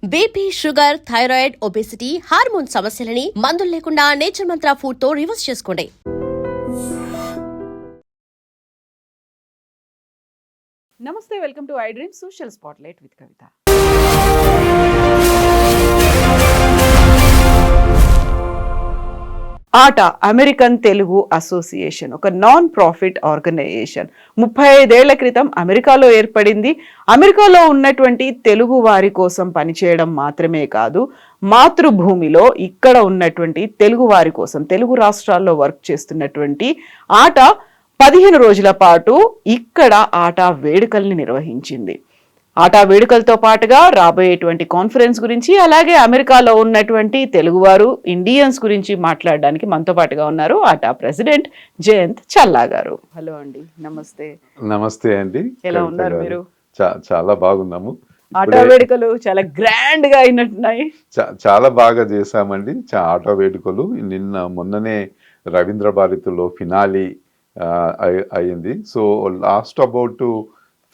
BP, sugar, thyroid, obesity, hormone సమస్యలని మందులు లేకుండా నేచర్ మంత్ర ఫుడ్ తో రివర్స్ చేసుకోండి. నమస్తే, welcome to I dream social spotlight with Kavitha. ATA American Telugu association ఒక నాన్ ప్రాఫిట్ ఆర్గనైజేషన్ 35 ఏళ్ల క్రితం అమెరికాలో ఏర్పడింది. అమెరికాలో ఉన్నటువంటి తెలుగు వారి కోసం పనిచేయడం మాత్రమే కాదు, మాతృభూమిలో ఇక్కడ ఉన్నటువంటి తెలుగు వారి కోసం తెలుగు రాష్ట్రాల్లో వర్క్ చేస్తున్నటువంటి ఆట 15 రోజుల పాటు ఇక్కడ ఆట వేడుకల్ని నిర్వహించింది. ఆటా వేడుకలతో పాటుగా రాబోయేటువంటి కాన్ఫరెన్స్ గురించి, అలాగే అమెరికాలో ఉన్నటువంటి తెలుగువారు ఇండియన్స్ గురించి మాట్లాడడానికి మనతో పాటుగా ఉన్నారు ఆటా ప్రెసిడెంట్ జయంత్ చల్లా గారు. హలో అండి, నమస్తే. నమస్తే అండి, ఎలా ఉన్నారు మీరు? చాలా బాగున్నాము. ఆటా వేడుకలు చాలా గ్రాండ్ గా అయినట్టున్నాయి. చాలా బాగా చేశామండి ఆటా వేడుకలు. మొన్ననే రవీంద్ర భారతిలో ఫినాలి అయింది. So last about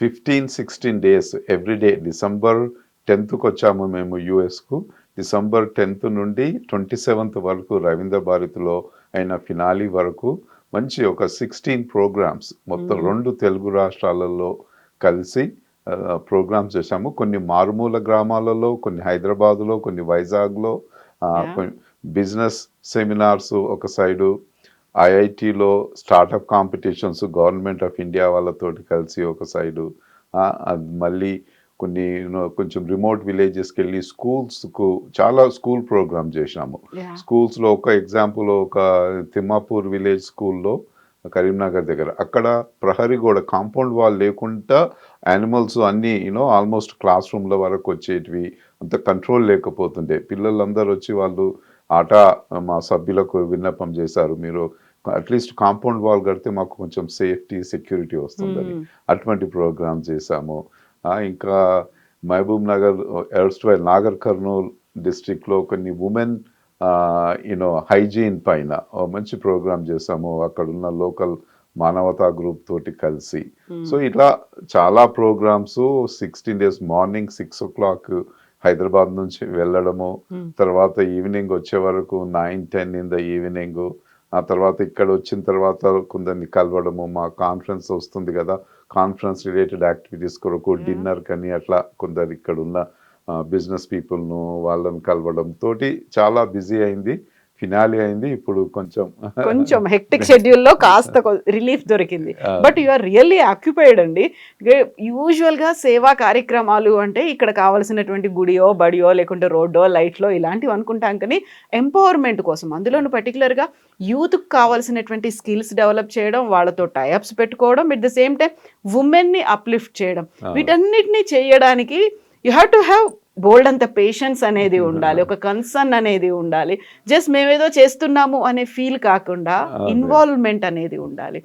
15-16 days everyday. December 10th వచ్చాము మేము యుఎస్కు. డిసెంబర్ 10th నుండి 27th వరకు రవీంద్ర భారతిలో అయిన ఫినాలి వరకు మంచి ఒక 16 ప్రోగ్రామ్స్ మొత్తం 2 తెలుగు రాష్ట్రాలలో కలిసి ప్రోగ్రామ్స్ చేశాము. కొన్ని మారుమూల గ్రామాలలో, కొన్ని హైదరాబాద్లో, కొన్ని వైజాగ్లో, బిజినెస్ సెమినార్స్ ఒక సైడు, ఐఐటిలో startup competitions government of India వాళ్ళతోటి కలిసి ఒక సైడు, మళ్ళీ కొంచెం రిమోట్ విలేజెస్కి వెళ్ళి స్కూల్స్కు చాలా స్కూల్ ప్రోగ్రామ్ చేసినాము. స్కూల్స్లో ఒక ఎగ్జాంపుల్, ఒక తిమ్మాపూర్ విలేజ్ స్కూల్లో కరీంనగర్ దగ్గర, అక్కడ ప్రహరీ గోడ కాంపౌండ్ వాల్ లేకుండా యానిమల్స్ అన్నీ ఆల్మోస్ట్ క్లాస్ రూమ్ల వరకు వచ్చేటివి. అంత కంట్రోల్ లేకపోతుండే. పిల్లలందరూ వచ్చి వాళ్ళు మా సభ్యులకు విన్నపం చేశారు, మీరు అట్లీస్ట్ కాంపౌండ్ వాల్ కడితే మాకు కొంచెం సేఫ్టీ సెక్యూరిటీ వస్తుందని. అటువంటి ప్రోగ్రామ్ చేశాము. ఇంకా మహబూబ్ నగర్, ఎర్స్ట్వైల్ నాగర్ కర్నూల్ డిస్ట్రిక్ట్లో కొన్ని ఉమెన్ హైజీన్ పైన మంచి ప్రోగ్రామ్ చేశాము, అక్కడున్న లోకల్ మానవతా గ్రూప్ తోటి కలిసి. సో ఇట్లా చాలా programmes 16 days. Morning 6 o'clock Hyderabad నుంచి వెళ్ళడము, తర్వాత ఈవినింగ్ వచ్చే వరకు 9-10 in the evening. ఆ తర్వాత ఇక్కడ వచ్చిన తర్వాత కొందరిని కలవడము, మా కాన్ఫరెన్స్ వస్తుంది కదా, కాన్ఫరెన్స్ రిలేటెడ్ యాక్టివిటీస్ కొరకు డిన్నర్ కని అట్లా కొందరు ఇక్కడ ఉన్న బిజినెస్ పీపుల్ను వాళ్ళని కలవడం తోటి చాలా బిజీ అయింది. ఫినాలి అయింది. ఇప్పుడు కొంచెం హెక్టిక్ షెడ్యూల్లో కాస్త రిలీఫ్ దొరికింది. But you are really occupied అండి. యూజువల్గా సేవా కార్యక్రమాలు అంటే ఇక్కడ కావాల్సినటువంటి గుడియో, బడియో, లేకుంటే రోడ్డో, లైట్లో ఇలాంటివి అనుకుంటాం. కానీ ఎంపవర్మెంట్ కోసం, అందులోనూ పర్టికులర్గా యూత్కి కావాల్సినటువంటి స్కిల్స్ డెవలప్ చేయడం, వాళ్ళతో టైఅప్స్ పెట్టుకోవడం, ఎట్ ద సేమ్ టైం ఉమెన్ని అప్లిఫ్ట్ చేయడం, వీటన్నిటినీ చేయడానికి you have to have bold అంత పేషెన్స్ అనేది ఉండాలి, ఒక కన్సర్న్ అనేది ఉండాలి. జస్ట్ మేమేదో చేస్తున్నాము అనే ఫీల్ కాకుండా ఇన్వాల్వ్మెంట్ అనేది ఉండాలి.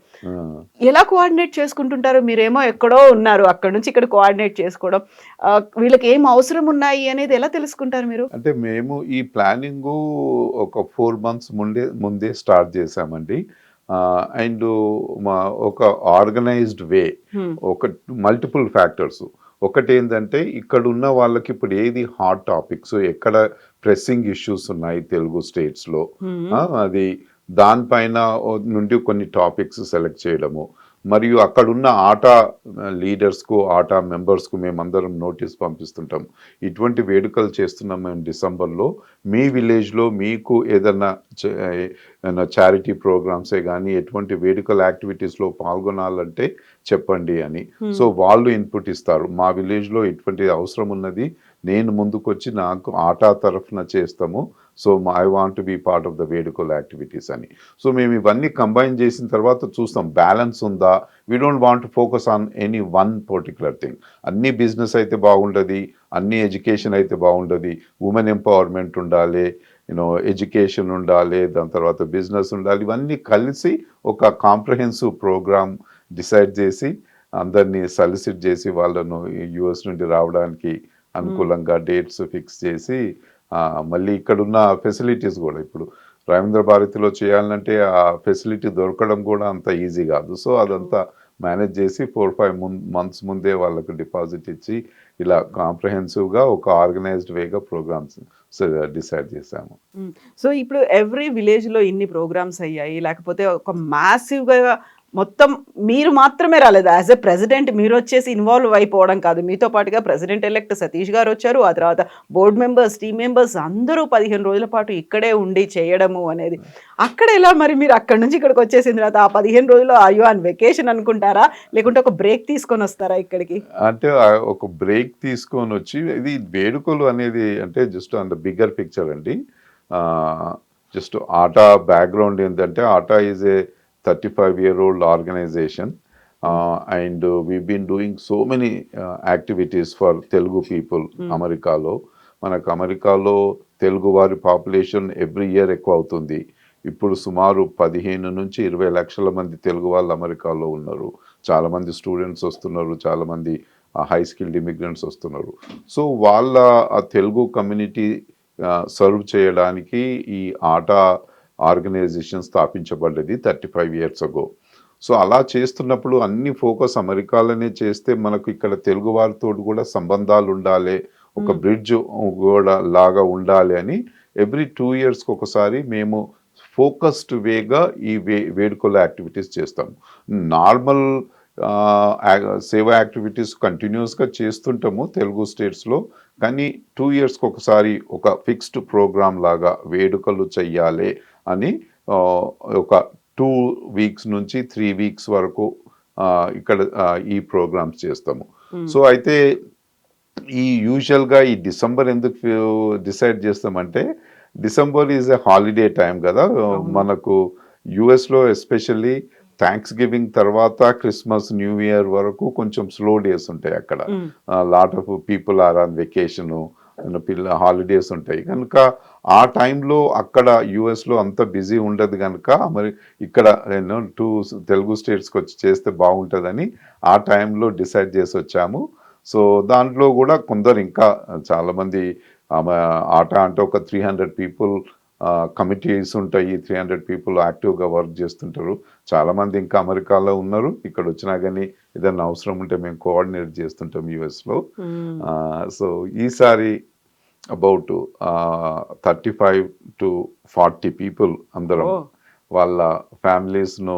ఎలా కోఆర్డినేట్ చేసుకుంటుంటారు? మీరేమో ఎక్కడో ఉన్నారు, అక్కడ నుంచి ఇక్కడ కోఆర్డినేట్ చేసుకోవడం, వీళ్ళకి ఏం అవసరం ఉన్నాయి అనేది ఎలా తెలుసుకుంటారు మీరు? అంటే మేము ఈ ప్లానింగ్ ఒక 4 months ముందే స్టార్ట్ చేసామండి. అండ్ ఒక ఆర్గనైజ్డ్ వే, ఒక మల్టిపుల్ ఫ్యాక్టర్స్. ఒకటి ఏంటంటే ఇక్కడ ఉన్న వాళ్ళకి ఇప్పుడు ఏది హాట్ టాపిక్స్, ఎక్కడ ప్రెస్సింగ్ ఇష్యూస్ ఉన్నాయి తెలుగు స్టేట్స్లో, అది దానిపైన నుండి కొన్ని టాపిక్స్ సెలెక్ట్ చేయడము. మరియు అక్కడున్న ఆటా లీడర్స్కు, ఆటా మెంబర్స్కు మేమందరం నోటీస్ పంపిస్తుంటాం, ఇటువంటి వేడుకలు చేస్తున్నాం మేము డిసెంబర్లో, మీ విలేజ్లో మీకు ఏదన్నా చారిటీ ప్రోగ్రామ్సే కానీ ఎటువంటి వేడుకల యాక్టివిటీస్లో పాల్గొనాలంటే చెప్పండి అని. సో వాళ్ళు ఇన్పుట్ ఇస్తారు, మా విలేజ్లో ఇటువంటి అవసరం ఉన్నది, నేను ముందుకొచ్చి నాకు ఆటా తరఫున చేస్తాము, so I want to be part of the వేడుకల యాక్టివిటీస్ అని. సో మేము ఇవన్నీ కంబైన్ చేసిన తర్వాత చూస్తాం బ్యాలెన్స్ ఉందా. We don't want to focus on any one particular thing. అన్ని బిజినెస్ అయితే బాగుండదు, అన్ని ఎడ్యుకేషన్ అయితే బాగుండదు, ఉమెన్ ఎంపవర్మెంట్ ఉండాలి, ఎడ్యుకేషన్ ఉండాలి, దాని తర్వాత బిజినెస్ ఉండాలి. ఇవన్నీ కలిసి ఒక కాంప్రహెన్సివ్ ప్రోగ్రామ్ డిసైడ్ చేసి అందరినీ సలిసిట్ చేసి వాళ్ళను యుఎస్ నుండి రావడానికి అనుకూలంగా డేట్స్ ఫిక్స్ చేసి, మళ్ళీ ఇక్కడున్న ఫెసిలిటీస్ కూడా ఇప్పుడు రవీంద్ర భారతిలో చేయాలంటే ఆ ఫెసిలిటీ దొరకడం కూడా అంత ఈజీ కాదు. సో అదంతా మేనేజ్ చేసి 4-5 months ముందే వాళ్ళకు డిపాజిట్ ఇచ్చి ఇలా కాంప్రహెన్సివ్గా ఒక ఆర్గనైజ్డ్ వేగా ప్రోగ్రామ్స్ డిసైడ్ చేశాము. సో ఇప్పుడు ఎవ్రీ విలేజ్లో ఇన్ని ప్రోగ్రామ్స్ అయ్యాయి, లేకపోతే ఒక మాసివ్గా మొత్తం మీరు మాత్రమే రాలేదు. యాజ్ ఎ ప్రెసిడెంట్ మీరు వచ్చేసి ఇన్వాల్వ్ అయిపోవడం కాదు, మీతో పాటుగా ప్రెసిడెంట్ ఎలెక్ట్ సతీష్ గారు వచ్చారు, ఆ తర్వాత బోర్డ్ మెంబర్స్, టీమ్ మెంబర్స్ అందరూ 15 రోజుల పాటు ఇక్కడే ఉండి చేయడము అనేది. అక్కడ ఎలా మరి మీరు అక్కడి నుంచి ఇక్కడికి వచ్చేసిన తర్వాత ఆ 15 రోజులు అయ్యో ఆన్ వెకేషన్ అనుకుంటారా, లేకుంటే ఒక బ్రేక్ తీసుకొని వస్తారా ఇక్కడికి? అంటే ఒక బ్రేక్ తీసుకొని వచ్చి, ఇది వేడుకలు అనేది అంటే just on the bigger picture అండి. జస్ట్ ఆటా బ్యాక్గ్రౌండ్ ఏంటంటే, ATA is a 35-year-old organization, and we've been doing so many activities for Telugu people. అమెరికాలో అమెరికాలో తెలుగు వారి పాపులేషన్ ఎవ్రీ ఇయర్ ఎక్కువ అవుతుంది. ఇప్పుడు సుమారు 15 నుంచి 20 లక్షల మంది తెలుగు వాళ్ళు అమెరికాలో ఉన్నారు. చాలామంది స్టూడెంట్స్ వస్తున్నారు, చాలామంది హై స్కిల్డ్ ఇమిగ్రెంట్స్ వస్తున్నారు. సో వాళ్ళ ఆ తెలుగు కమ్యూనిటీ సర్వ్ చేయడానికి ఈ ఆటా ఆర్గనైజేషన్ స్థాపించబడ్డది 35 years ago. సో అలా చేస్తున్నప్పుడు అన్ని ఫోకస్ అమెరికాలోనే చేస్తే మనకు ఇక్కడ తెలుగు వారితో కూడా సంబంధాలు ఉండాలి, ఒక బ్రిడ్జ్ కూడా లాగా ఉండాలి అని ఎవ్రీ 2 yearsకి ఒకసారి మేము ఫోకస్డ్ వేగా ఈ వేడుకల యాక్టివిటీస్ చేస్తాము. నార్మల్ సేవా యాక్టివిటీస్ కంటిన్యూస్గా చేస్తుంటాము తెలుగు స్టేట్స్లో, కానీ 2 yearsకి ఒకసారి ఒక ఫిక్స్డ్ ప్రోగ్రామ్ లాగా వేడుకలు చెయ్యాలి అని ఒక 2 weeks నుంచి 3 weeks వరకు ఇక్కడ ఈ ప్రోగ్రామ్స్ చేస్తాము. సో అయితే ఈ యూజువల్గా ఈ డిసెంబర్ ఎందుకు డిసైడ్ చేస్తామంటే, December is a holiday time కదా మనకు. యుఎస్లో ఎస్పెషల్లీ థ్యాంక్స్ గివింగ్ తర్వాత క్రిస్మస్, న్యూ ఇయర్ వరకు కొంచెం స్లో డేస్ ఉంటాయి అక్కడ. Lot of people are on vacation, holidays ఉంటాయి కనుక ఆ టైంలో అక్కడ యుఎస్లో అంత బిజీ ఉండదు కనుక మరి ఇక్కడ నేను 2 తెలుగు స్టేట్స్కి వచ్చి చేస్తే బాగుంటుందని ఆ టైంలో డిసైడ్ చేసి వచ్చాము. సో దాంట్లో కూడా కొందరు ఇంకా చాలామంది ఆటా అంటే ఒక 300 people కమిటీస్ ఉంటాయి, 300 people యాక్టివ్గా వర్క్ చేస్తుంటారు. చాలామంది ఇంకా అమెరికాలో ఉన్నారు, ఇక్కడ వచ్చినా కానీ ఏదైనా అవసరం ఉంటే మేము కోఆర్డినేట్ చేస్తుంటాం యుఎస్లో. సో ఈసారి అబౌట్ 35 to 40 people అందరం వాళ్ళ ఫ్యామిలీస్ను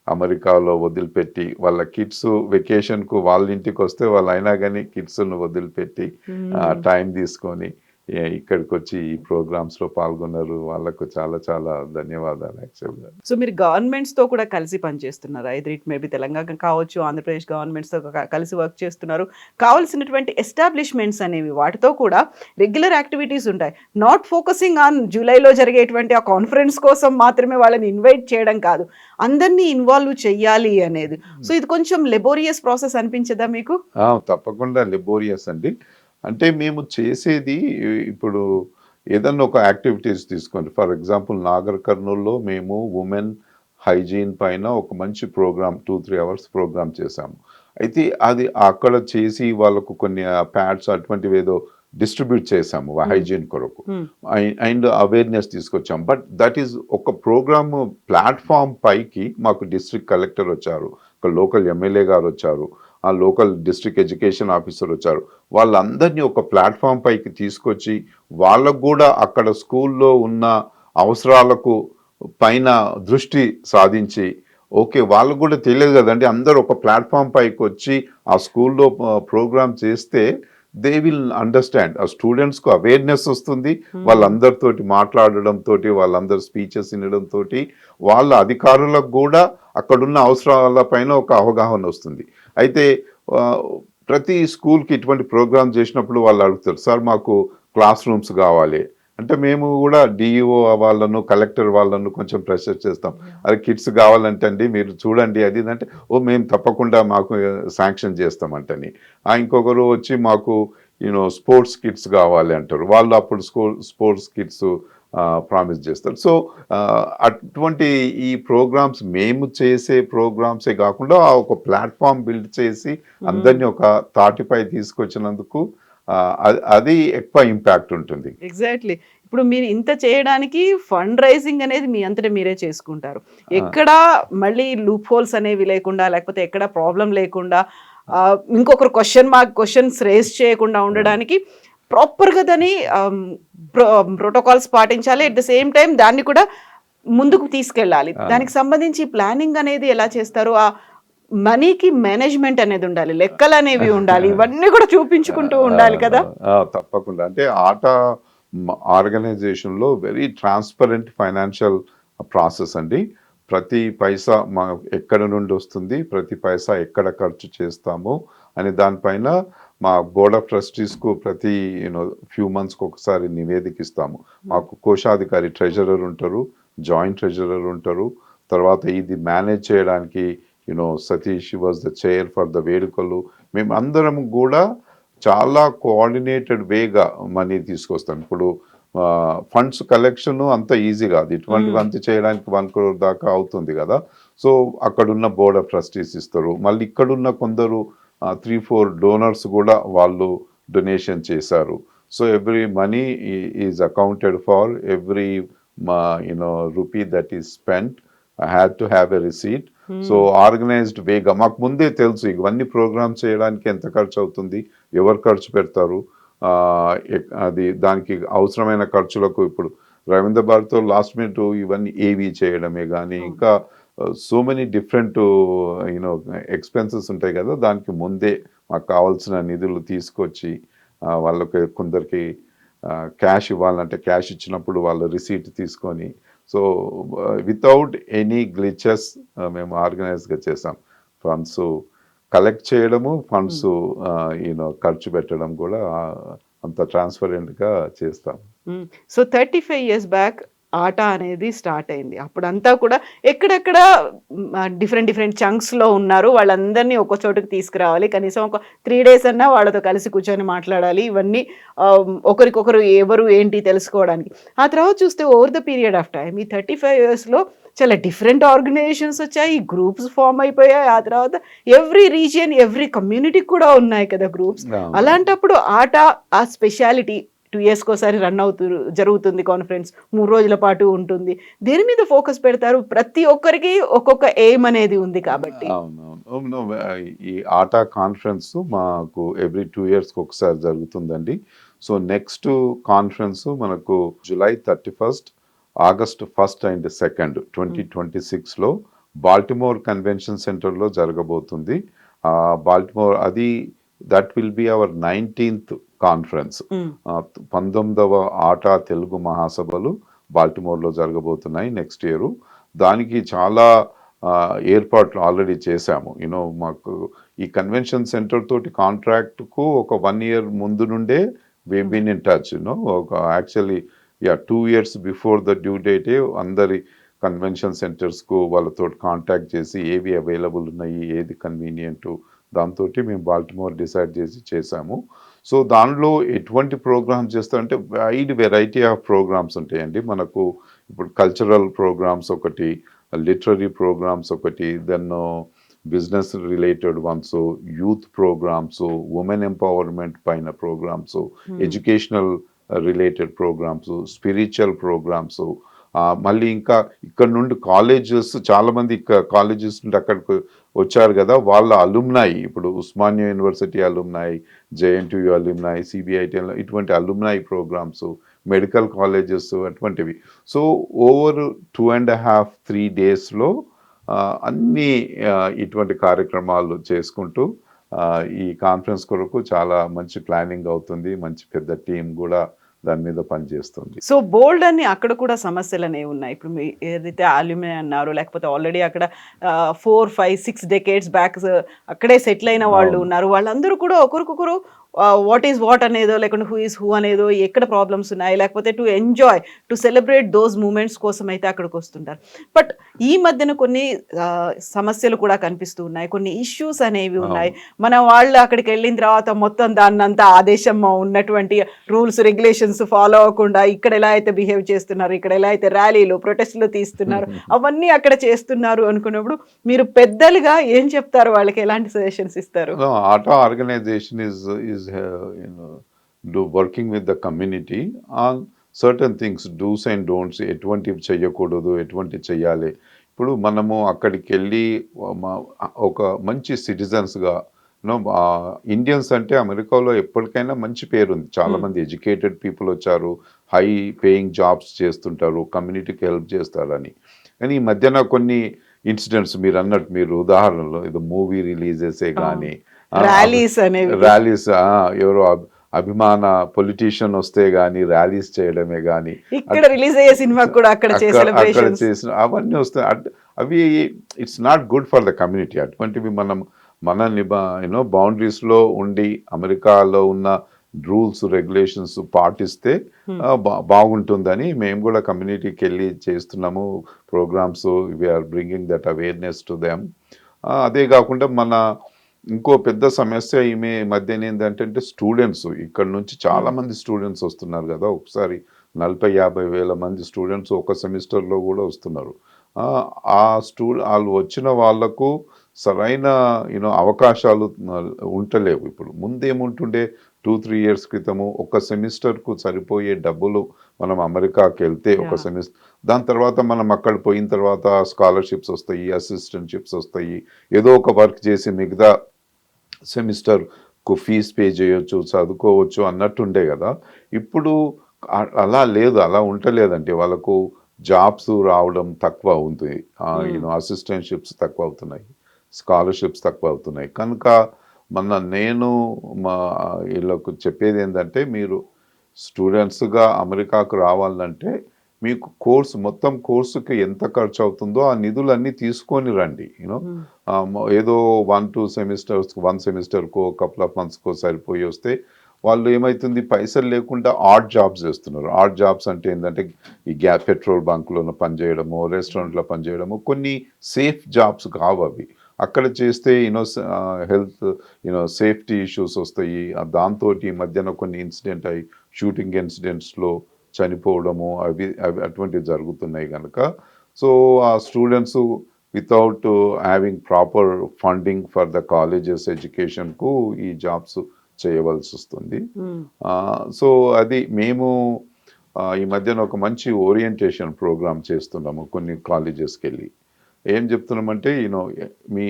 అమెరికాలో వదిలిపెట్టి, వాళ్ళ కిడ్స్ వెకేషన్కు వాళ్ళ ఇంటికి వస్తే వాళ్ళు అయినా కానీ కిడ్స్ను వదిలిపెట్టి టైం తీసుకొని ఇక్కడికి వచ్చి ఈ ప్రోగ్రామ్స్లో పాల్గొన్నారు. వాళ్ళకు చాలా చాలా ధన్యవాదాలు యాక్చువల్గా. సో మీరు గవర్నమెంట్స్తో కూడా కలిసి పనిచేస్తున్నారు, ఐదర్ ఇట్ మేబీ తెలంగాణ కావచ్చు, ఆంధ్రప్రదేశ్ గవర్నమెంట్స్తో కలిసి వర్క్ చేస్తున్నారు. కావాల్సినటువంటి ఎస్టాబ్లిష్మెంట్స్ అనేవి వాటితో కూడా రెగ్యులర్ యాక్టివిటీస్ ఉంటాయి. నాట్ ఫోకసింగ్ ఆన్ జూలైలో జరిగేటువంటి ఆ కాన్ఫరెన్స్ కోసం మాత్రమే వాళ్ళని ఇన్వైట్ చేయడం కాదు, అందరినీ ఇన్వాల్వ్ చెయ్యాలి అనేది. సో ఇది కొంచెం లెబోరియస్ ప్రాసెస్ అనిపించదా మీకు? తప్పకుండా లెబోరియస్ అండి. అంటే మేము చేసేది ఇప్పుడు ఏదన్నా ఒక యాక్టివిటీస్ తీసుకోండి. ఫర్ ఎగ్జాంపుల్ నాగర్ కర్నూల్లో మేము ఉమెన్ హైజీన్ పైన ఒక మంచి ప్రోగ్రామ్ 2-3 hours ప్రోగ్రామ్ చేశాము. అయితే అది అక్కడ చేసి వాళ్ళకు కొన్ని ప్యాడ్స్ అటువంటివి ఏదో డిస్ట్రిబ్యూట్ చేశాము హైజీన్ కొరకు, అండ్ అవేర్నెస్ తీసుకొచ్చాము. బట్ దట్ ఈస్ ఒక ప్రోగ్రామ్ ప్లాట్ఫామ్ పైకి మాకు డిస్ట్రిక్ట్ కలెక్టర్ వచ్చారు, ఒక లోకల్ ఎమ్మెల్యే గారు వచ్చారు, ఆ లోకల్ డిస్ట్రిక్ట్ ఎడ్యుకేషన్ ఆఫీసర్ వచ్చారు. వాళ్ళందరినీ ఒక ప్లాట్ఫామ్ పైకి తీసుకొచ్చి వాళ్ళకు కూడా అక్కడ స్కూల్లో ఉన్న అవసరాలకు పైన దృష్టి సాధించి, ఓకే వాళ్ళకు కూడా తెలియదు కదండి, అందరూ ఒక ప్లాట్ఫామ్ పైకి వచ్చి ఆ స్కూల్లో ప్రోగ్రామ్ చేస్తే దే విల్ అండర్స్టాండ్. ఆ స్టూడెంట్స్కు అవేర్నెస్ వస్తుంది, వాళ్ళందరితోటి మాట్లాడడంతో, వాళ్ళందరూ స్పీచెస్ వినడంతో వాళ్ళ అధికారులకు కూడా అక్కడున్న అవసరాల పైన ఒక అవగాహన వస్తుంది. అయితే ప్రతి స్కూల్కి ఇటువంటి ప్రోగ్రామ్ చేసినప్పుడు వాళ్ళు అడుగుతారు, సార్ మాకు క్లాస్ రూమ్స్ కావాలి అంటే మేము కూడా డిఈఓ వాళ్ళను, కలెక్టర్ వాళ్ళను కొంచెం ప్రెషర్ చేస్తాం. అది కిడ్స్ కావాలంటే అండి మీరు చూడండి అది అంటే, ఓ మేము తప్పకుండా మాకు శాంక్షన్ చేస్తామంటని. ఇంకొకరు వచ్చి మాకు స్పోర్ట్స్ కిట్స్ కావాలి అంటారు, వాళ్ళు అప్పుడు స్పోర్ట్స్ కిట్స్ ప్రామిస్ చేస్తారు. సో అటువంటి ఈ ప్రోగ్రామ్స్ మేము చేసే ప్రోగ్రామ్సే కాకుండా ఒక ప్లాట్ఫామ్ బిల్డ్ చేసి అందరినీ ఒక తాటిపై తీసుకొచ్చినందుకు అది ఎక్కువ ఇంపాక్ట్ ఉంటుంది. ఎగ్జాక్ట్లీ. ఇప్పుడు మీరు ఇంత చేయడానికి ఫండ్ రైజింగ్ అనేది మీ అంతటా మీరే చేసుకుంటారు, ఎక్కడ మళ్ళీ లూప్ హోల్స్ అనేవి లేకుండా, లేకపోతే ఎక్కడ ప్రాబ్లం లేకుండా ఇంకొకరు క్వశ్చన్స్ రేస్ చేయకుండా ఉండడానికి ప్రాపర్గా దాన్ని ప్రోటోకాల్స్ పాటించాలి. అట్ ద సేమ్ టైం దాన్ని కూడా ముందుకు తీసుకెళ్ళాలి. దానికి సంబంధించి ప్లానింగ్ అనేది ఎలా చేస్తారు? ఆ మనీకి మేనేజ్మెంట్ అనేది ఉండాలి, లెక్కలు అనేవి ఉండాలి, ఇవన్నీ కూడా చూపించుకుంటూ ఉండాలి కదా. తప్పకుండా. అంటే ఆట ఆర్గనైజేషన్ లో వెరీ ట్రాన్స్పరెంట్ ఫైనాన్షియల్ ప్రాసెస్ అండి. ప్రతి పైసా మా ఎక్కడ నుండి వస్తుంది, ప్రతి పైసా ఎక్కడ ఖర్చు చేస్తాము అనే దానిపైన మా బోర్డ్ ఆఫ్ ట్రస్టీస్కు ప్రతి ఫ్యూ మంత్స్కి ఒకసారి నివేదిక ఇస్తాము. మాకు కోశాధికారి ట్రెజరర్ ఉంటారు, జాయింట్ ట్రెజరర్ ఉంటారు. తర్వాత ఇది మేనేజ్ చేయడానికి Satish was the chair for the వేడుకలు. మేము అందరం కూడా చాలా కోఆర్డినేటెడ్ వేగా మనీ తీసుకొస్తాం. ఇప్పుడు ఫండ్స్ కలెక్షన్ అంత ఈజీ కాదు, ఇటువంటివి అంత చేయడానికి 1 crore దాకా అవుతుంది కదా. సో అక్కడున్న బోర్డ్ ఆఫ్ ట్రస్టీస్ ఇస్తారు. మళ్ళీ ఇక్కడున్న కొందరు 3-4 డోనర్స్ కూడా వాళ్ళు డొనేషన్ చేశారు. So every money is accounted for, every rupee that is spent had to have a receipt. So organized వేగా మాకు ముందే తెలుసు ఇవన్నీ ప్రోగ్రామ్ చేయడానికి ఎంత ఖర్చు అవుతుంది, ఎవరు ఖర్చు పెడతారు, అది దానికి అవసరమైన ఖర్చులకు. ఇప్పుడు రవీంద్ర భారతితో లాస్ట్ మినిట్ ఇవన్నీ ఏవి చేయడమే కానీ ఇంకా సో మెనీ డిఫరెంట్ ఎక్స్పెన్సెస్ ఉంటాయి కదా. దానికి ముందే మాకు కావాల్సిన నిధులు తీసుకొచ్చి వాళ్ళకి కొందరికి క్యాష్ ఇవ్వాలంటే క్యాష్ ఇచ్చినప్పుడు వాళ్ళ రిసీట్ తీసుకొని, సో వితౌట్ ఎనీ గ్లిచెస్ మేము ఆర్గనైజ్గా చేసాం. ఫండ్స్ కలెక్ట్ చేయడము, ఫండ్స్ ఖర్చు పెట్టడం కూడా అంత ట్రాన్స్పరెంట్గా చేస్తాం. సో 35 years బ్యాక్ ఆట అనేది స్టార్ట్ అయింది. అప్పుడంతా కూడా ఎక్కడెక్కడ డిఫరెంట్ చంక్స్లో ఉన్నారు వాళ్ళందరినీ ఒక చోటుకి తీసుకురావాలి. కనీసం ఒక 3 days అన్నా వాళ్ళతో కలిసి కూర్చొని మాట్లాడాలి. ఇవన్నీ ఒకరికొకరు ఎవరు ఏంటి తెలుసుకోవడానికి. ఆ తర్వాత చూస్తే over the period of time ఈ 35 yearsలో చాలా డిఫరెంట్ ఆర్గనైజేషన్స్ వచ్చాయి, గ్రూప్స్ ఫామ్ అయిపోయాయి. ఆ తర్వాత ఎవ్రీ రీజియన్, ఎవ్రీ కమ్యూనిటీకి కూడా ఉన్నాయి కదా గ్రూప్స్. అలాంటప్పుడు ఆట ఆ స్పెషాలిటీ 2 years ఒకసారి రన్ జరుగుతుంది కాన్ఫరెన్స్, 3 రోజుల పాటు ఉంటుంది. దేని మీద ఫోకస్ పెడతారు? ప్రతి ఒక్కరికి ఒక్కొక్క ఎయిమ్ అనేది ఉంది కాబట్టి. అవునవును. ఈ ఆట కాన్ఫరెన్స్ మాకు ఎవ్రీ 2 years ఒకసారి జరుగుతుందండి. సో నెక్స్ట్ కాన్ఫరెన్స్ మనకు July 31st, August 1st and 2nd 2026లో బాల్టిమోర్ కన్వెన్షన్ సెంటర్లో జరగబోతుంది. బాల్టిమోర్ అది that will be our 19th conference. 19వ ఆట తెలుగు మహాసభలు బాల్టిమోర్లో జరగబోతున్నాయి నెక్స్ట్ ఇయర్. దానికి చాలా ఏర్పాట్లు ఆల్రెడీ చేశాము. మాకు ఈ కన్వెన్షన్ సెంటర్ తోటి కాంట్రాక్ట్కు ఒక 1 year ముందు నుండే వి బీన్ ఇన్ టచ్. ఒక actually 2 years before the due డేటే అందరి కన్వెన్షన్ సెంటర్స్కు వాళ్ళతో కాంటాక్ట్ చేసి ఏవి అవైలబుల్ ఉన్నాయి, ఏది కన్వీనియంట్, దాంతో మేము బాల్టిమోర్ డిసైడ్ చేసాము. సో దానిలో ఎటువంటి ప్రోగ్రామ్స్ చేస్తారంటే వైడ్ వెరైటీ ఆఫ్ ప్రోగ్రామ్స్ ఉంటాయండి. మనకు ఇప్పుడు కల్చరల్ ప్రోగ్రామ్స్ ఒకటి, లిటరరీ ప్రోగ్రామ్స్ ఒకటి, then business related ones, youth programs, women empowerment పైన programs, educational related programs, spiritual programs. మళ్ళీ ఇంకా ఇక్కడ నుండి కాలేజెస్, చాలామంది కాలేజెస్ నుండి అక్కడికి వచ్చారు కదా, వాళ్ళ అలుమ్నాయి, ఇప్పుడు ఉస్మానియా యూనివర్సిటీ అలుమ్నాయి, JNTU అలుమ్నాయి, CBIT ఇటువంటి అలుమ్నాయి ప్రోగ్రామ్స్, మెడికల్ కాలేజెస్ అటువంటివి. సో ఓవర్ 2.5-3 daysలో అన్ని ఇటువంటి కార్యక్రమాలు చేసుకుంటూ ఈ కాన్ఫరెన్స్ కొరకు చాలా మంచి ప్లానింగ్ అవుతుంది. మంచి పెద్ద టీం కూడా దాని మీద పనిచేస్తుంది. సో బోల్డ్ అని అక్కడ కూడా సమస్యలు అనేవి ఉన్నాయి. ఇప్పుడు మీ ఏదైతే అల్యూమినియం అన్నారు, లేకపోతే ఆల్రెడీ అక్కడ 4-5-6 decades బ్యాక్ అక్కడే సెటిల్ అయిన వాళ్ళు ఉన్నారు. వాళ్ళందరూ కూడా ఒకరికొకరు వాట్ ఈజ్ వాట్ అనేదో, లేకుంటే హూ ఈజ్ హూ అనేదో, ఎక్కడ ప్రాబ్లమ్స్ ఉన్నాయి, లేకపోతే to enjoy, to celebrate those moments కోసం అయితే అక్కడికి వస్తుంటారు. బట్ ఈ మధ్యన కొన్ని సమస్యలు కూడా కనిపిస్తూ ఉన్నాయి, కొన్ని ఇష్యూస్ అనేవి ఉన్నాయి. మన వాళ్ళు అక్కడికి వెళ్ళిన తర్వాత మొత్తం దాన్నంతా ఆదేశం ఉన్నటువంటి రూల్స్ రెగ్యులేషన్స్ ఫాలో అవ్వకుండా ఇక్కడ ఎలా అయితే బిహేవ్ చేస్తున్నారు, ఇక్కడ ఎలా అయితే ర్యాలీలు ప్రొటెస్ట్లు తీస్తున్నారు, అవన్నీ అక్కడ చేస్తున్నారు అనుకున్నప్పుడు మీరు పెద్దలుగా ఏం చెప్తారు? వాళ్ళకి ఎలాంటి సజెషన్స్ ఇస్తారు? ATA organization is working with the community on certain things, do's and don'ts, ఎటువంటివి చెయ్యకూడదు, ఎటువంటి చెయ్యాలి. ఇప్పుడు మనము అక్కడికి వెళ్ళి ఒక మంచి సిటిజన్స్గా యూనో ఇండియన్స్ అంటే అమెరికాలో ఎప్పటికైనా మంచి పేరు ఉంది. చాలా మంది ఎడ్యుకేటెడ్ పీపుల్ వచ్చారు, హై పేయింగ్ జాబ్స్ చేస్తుంటారు, కమ్యూనిటీకి హెల్ప్ చేస్తారని. కానీ ఈ మధ్యన కొన్ని ఇన్సిడెంట్స్ మీరు అన్నట్టు, మీరు ఉదాహరణలో ఏదో మూవీ రిలీజెసే కానీ ర్యాలీస్ అనేవి ర్యాలీస్, ఎవరో అభిమాన పొలిటీషియన్ వస్తే గానీ ర్యాలీస్ చేయడమే గానీ ఇక్కడ రిలీజ్ అయ్యే సినిమా కూడా అక్కడ అక్కడ చేసిన అవన్నీ వస్తాయి. అవి it's not good for the community. అటువంటివి మనల్ని బౌండరీస్లో ఉండి అమెరికాలో ఉన్న రూల్స్ రెగ్యులేషన్స్ పాటిస్తే బాగుంటుందని మేము కూడా కమ్యూనిటీకి వెళ్ళి చేస్తున్నాము programs. We are bringing that awareness to them. అదే కాకుండా ఇంకో పెద్ద సమస్య ఈమె మధ్యన ఏంటంటే స్టూడెంట్స్ ఇక్కడ నుంచి చాలా మంది స్టూడెంట్స్ వస్తున్నారు కదా, ఒకసారి 40-50 వేల మంది స్టూడెంట్స్ ఒక సెమిస్టర్లో కూడా వస్తున్నారు. వాళ్ళు వచ్చిన వాళ్లకు సరైన అవకాశాలు ఉండలేవు. ఇప్పుడు ముందేముంటుండే 2-3 ఇయర్స్ క్రితము ఒక సెమిస్టర్కు సరిపోయే డబ్బులు మనం అమెరికాకి వెళ్తే ఒక సెమిస్టర్, దాని తర్వాత మనం అక్కడ పోయిన తర్వాత స్కాలర్షిప్స్ వస్తాయి, అసిస్టెంట్షిప్స్ వస్తాయి, ఏదో ఒక వర్క్ చేసి మిగతా సెమిస్టర్కు ఫీజ్ పే చేయొచ్చు, చదువుకోవచ్చు అన్నట్టుండే కదా. ఇప్పుడు అలా లేదు, అలా ఉండలేదంటే వాళ్ళకు జాబ్స్ రావడం తక్కువ అవుతుంది, అసిస్టెంట్షిప్స్ తక్కువ అవుతున్నాయి, స్కాలర్షిప్స్ తక్కువ అవుతున్నాయి. కనుక నేను వీళ్ళకు చెప్పేది ఏంటంటే, మీరు స్టూడెంట్స్గా అమెరికాకు రావాలంటే మీకు మొత్తం కోర్సుకి ఎంత ఖర్చు అవుతుందో ఆ నిధులన్నీ తీసుకొని రండి. ఏదో 1-2 సెమిస్టర్స్, 1 సెమిస్టర్కో కపుల్ ఆఫ్ మంత్స్కో సరిపోయి వస్తే వాళ్ళు ఏమవుతుంది, పైసలు లేకుండా ఆడ్ జాబ్స్ చేస్తున్నారు. ఆడ్ జాబ్స్ అంటే ఏంటంటే ఈ పెట్రోల్ బంక్లో పనిచేయడము, రెస్టారెంట్లో పనిచేయడము, కొన్ని సేఫ్ జాబ్స్ కావు అవి. అక్కడ చేస్తే హెల్త్ సేఫ్టీ ఇష్యూస్ వస్తాయి. దాంతో ఈ మధ్యన కొన్ని ఇన్సిడెంట్ అయ్యి షూటింగ్ ఇన్సిడెంట్స్లో చనిపోవడము అవి అటువంటివి జరుగుతున్నాయి కనుక. సో ఆ students without having proper funding for the colleges ఎడ్యుకేషన్కు ఈ జాబ్స్ చేయవలసి వస్తుంది. సో అది మేము ఈ మధ్యన ఒక మంచి ఓరియంటేషన్ ప్రోగ్రామ్ చేస్తున్నాము కొన్ని కాలేజెస్కి వెళ్ళి. ఏం చెప్తున్నామంటే మీ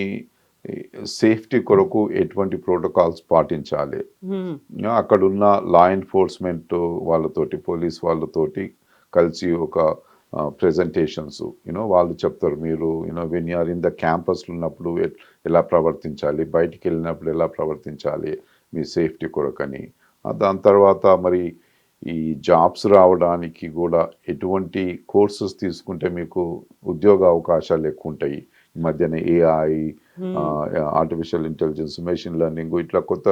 సేఫ్టీ కొరకు ఎటువంటి ప్రోటోకాల్స్ పాటించాలి, అక్కడ ఉన్న లా ఎన్ఫోర్స్మెంట్ వాళ్ళతోటి, పోలీస్ వాళ్ళతోటి కలిసి ఒక ప్రెజెంటేషన్స్ వాళ్ళు చెప్తారు, మీరు వెన్ యూఆర్ ఇన్ ద క్యాంపస్లో ఉన్నప్పుడు ఎలా ప్రవర్తించాలి, బయటికి వెళ్ళినప్పుడు ఎలా ప్రవర్తించాలి మీ సేఫ్టీ కొరకని. దాని తర్వాత మరి ఈ జాబ్స్ రావడానికి కూడా ఎటువంటి కోర్సెస్ తీసుకుంటే మీకు ఉద్యోగ అవకాశాలు ఎక్కువ ఉంటాయి. ఈ మధ్యన AI, artificial intelligence, machine learning, ఇట్లా కొత్త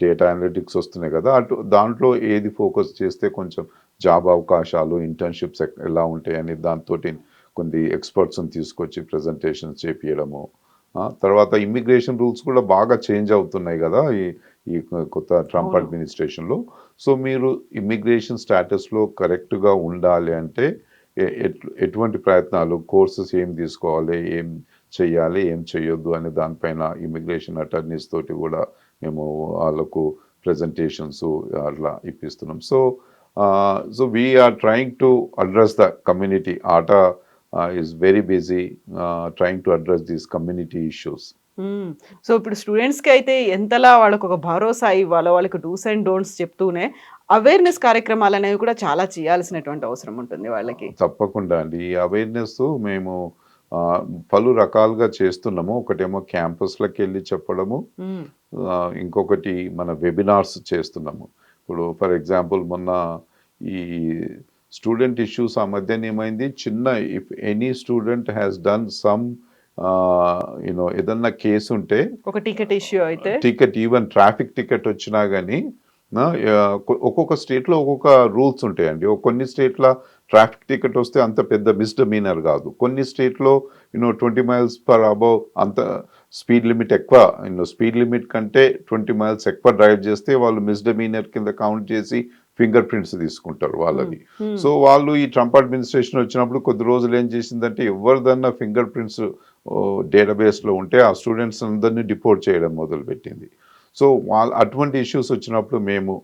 డేటా అనలిటిక్స్ వస్తున్నాయి కదా, దాంట్లో ఏది ఫోకస్ చేస్తే కొంచెం జాబ్ అవకాశాలు, ఇంటర్న్షిప్స్ ఎలా ఉంటాయి అని దాంతో కొన్ని ఎక్స్పర్ట్స్ని తీసుకొచ్చి ప్రజెంటేషన్స్ చేపించడము. తర్వాత ఇమ్మిగ్రేషన్ రూల్స్ కూడా బాగా చేంజ్ అవుతున్నాయి కదా ఈ కొత్త ట్రంప్ అడ్మినిస్ట్రేషన్లో. సో మీరు ఇమ్మిగ్రేషన్ స్టేటస్లో కరెక్ట్గా ఉండాలి అంటే ఎటువంటి ప్రయత్నాలు, కోర్సెస్ ఏం తీసుకోవాలి, ఏం చెయ్యాలి, ఏం చేయొద్దు అనే దానిపైన ఇమ్మిగ్రేషన్ అటార్నీస్ తోటి కూడా మేము వాళ్ళకు ప్రజెంటేషన్స్ అట్లా ఇప్పిస్తున్నాం. So we're trying to address the community. ATA is very busy trying to address these community issues. So ఇప్పుడు స్టూడెంట్స్కి అయితే ఎంతలా వాళ్ళకు ఒక భరోసా ఇవ్వాలో, వాళ్ళకి డూస్ అండ్ డోంట్స్ చెప్తూనే అవేర్నెస్ కార్యక్రమాలు అనేవి కూడా చాలా చేయాల్సినటువంటి అవసరం ఉంటుంది వాళ్ళకి. తప్పకుండా అండి. ఈ అవేర్నెస్ మేము పలు రకాలుగా చేస్తున్నాము. ఒకటేమో క్యాంపస్లకు వెళ్ళి చెప్పడము, ఇంకొకటి మన వెబినార్స్ చేస్తున్నాము. ఇప్పుడు ఫర్ ఎగ్జాంపుల్ మొన్న ఈ స్టూడెంట్ ఇష్యూస్ ఆ మధ్యన ఏమైంది, if any student has done some ఏదన్నా కేసు ఉంటే, ఒక టికెట్ ఇష్యూ అయితే, ఈవెన్ ట్రాఫిక్ టికెట్ వచ్చినా కానీ ఒక్కొక్క స్టేట్లో ఒక్కొక్క రూల్స్ ఉంటాయండి. కొన్ని స్టేట్లో ట్రాఫిక్ టికెట్ వస్తే అంత పెద్ద మిస్డమీనర్ కాదు. కొన్ని స్టేట్లో 20 miles per hour అంత స్పీడ్ లిమిట్ ఎక్కువ, స్పీడ్ లిమిట్ కంటే 20 miles ఎక్కువ డ్రైవ్ చేస్తే వాళ్ళు మిస్డమీనర్ కింద కౌంట్ చేసి ఫింగర్ ప్రింట్స్ తీసుకుంటారు వాళ్ళని. సో వాళ్ళు ఈ ట్రంప్ అడ్మినిస్ట్రేషన్ వచ్చినప్పుడు కొద్ది రోజులు ఏం చేసిందంటే, ఎవరిదన్నా ఫింగర్ ప్రింట్స్ డేటాబేస్లో ఉంటే ఆ స్టూడెంట్స్ అందరినీ డిపోర్ట్ చేయడం మొదలుపెట్టింది. సో అటువంటి ఇష్యూస్ వచ్చినప్పుడు మేము